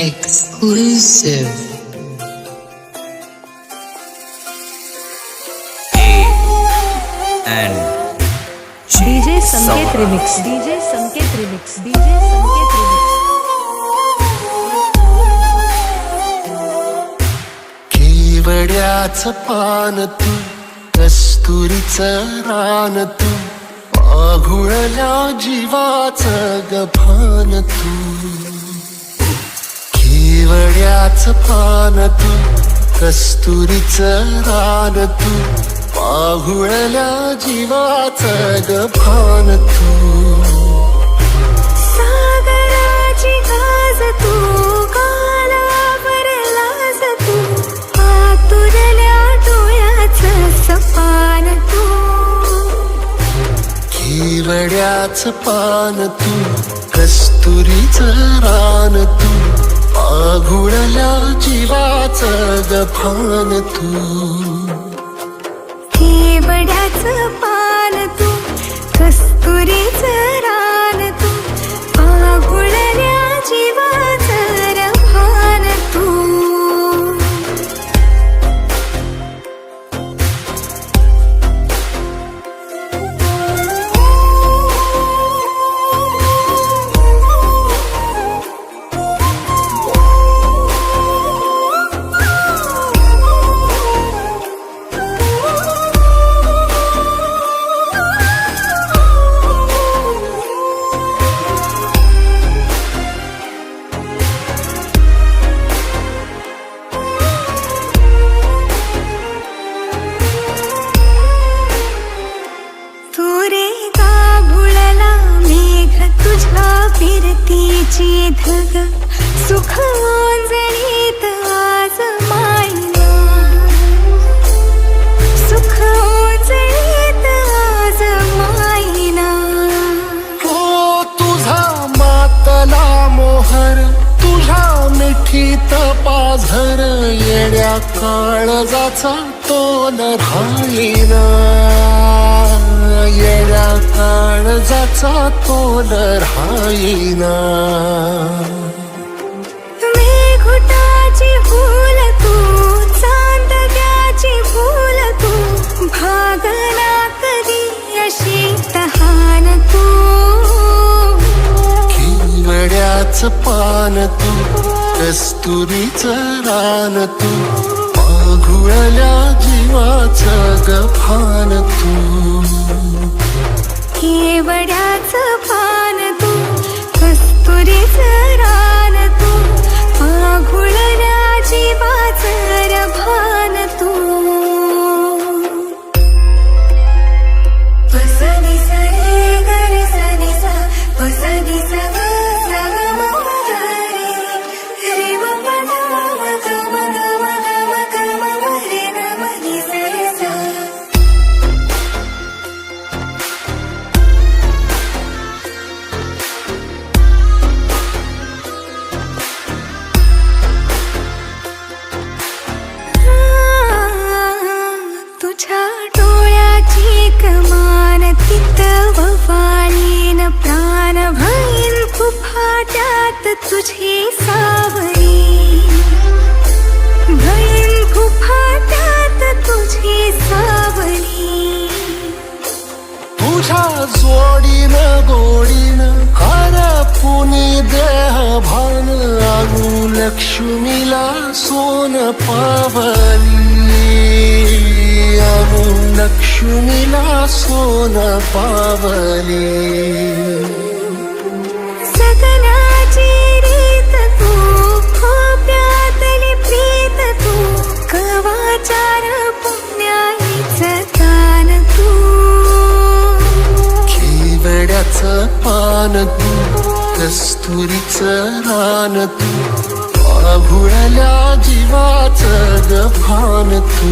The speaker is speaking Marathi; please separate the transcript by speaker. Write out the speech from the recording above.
Speaker 1: Exclusive.
Speaker 2: And
Speaker 3: DJ Sanket Remix. DJ Sanket Remix. DJ Sanket Remix.
Speaker 4: केवड्याचं पान तू, कस्तुरीचं रान तू, आघुळल्या जीवाचं गभान तू. केवड्याचं पान तू, कस्तुरीचं रान तू, आघुळल्या जीवाचं गभान तू.
Speaker 5: सागराची गाज तू, कालावर लाज तू, आतुरल्या डोळ्याचं सपान तू.
Speaker 4: केवड्याचं पान तू, कस्तुरीचं रान तू, आघुळल्या जीवाचं गभान तू.
Speaker 5: केवड्याचं पान तू, कस्तुरीचं रान तू, आघुळल्या जीवाचं रभान तू. फिरतीची धग सुख ओंजळीत आज मायना, सुख ओंजळीत आज मायना.
Speaker 4: हो तुझा मातला मोहर, तुझ्या मिठीत पाझर, येड्या काळजाचा तोल राहीना, येड्या काळजाचा तोल राहीना.
Speaker 5: मेघुटाची फूल तू, चांदण्याची फूल तू, भागना कधी अशी तहान तू.
Speaker 4: केवड्याचं पान तू, कस्तुरीचं रान तू, आघुळल्या जीवाचं गभान तू.
Speaker 5: केवड्याचं पान तू, कस्तुरीचं रान तू, आघुळल्या जीवाचं रभान तू. पसनी सरे गर सनी सा, पसनी सा ग सा ग म ग रे, रे म प द म ग म ग म ग म ग म म रे न म नि सा रे सा. तुझ्या डोळ्याची कमान तितववालीन प्राण भैन फुफाट्यात तुझी सावली, भैन फुफाट्यात तुझी सावली.
Speaker 4: तुझ्या जोडीनं गोडीनं हरपुनी देह भान, आणू लक्ष्मीला सोन पावली, आणू लक्ष्मीला सोन पावली.
Speaker 5: सगनाची रीत तू, खोप्यातली प्रीत तू, कवाचार पुण्याईचं दान तू.
Speaker 4: केवड्याचं पान तू, कस्तुरीचं रान तू, आघुळल्या जीवाचं गभान तू.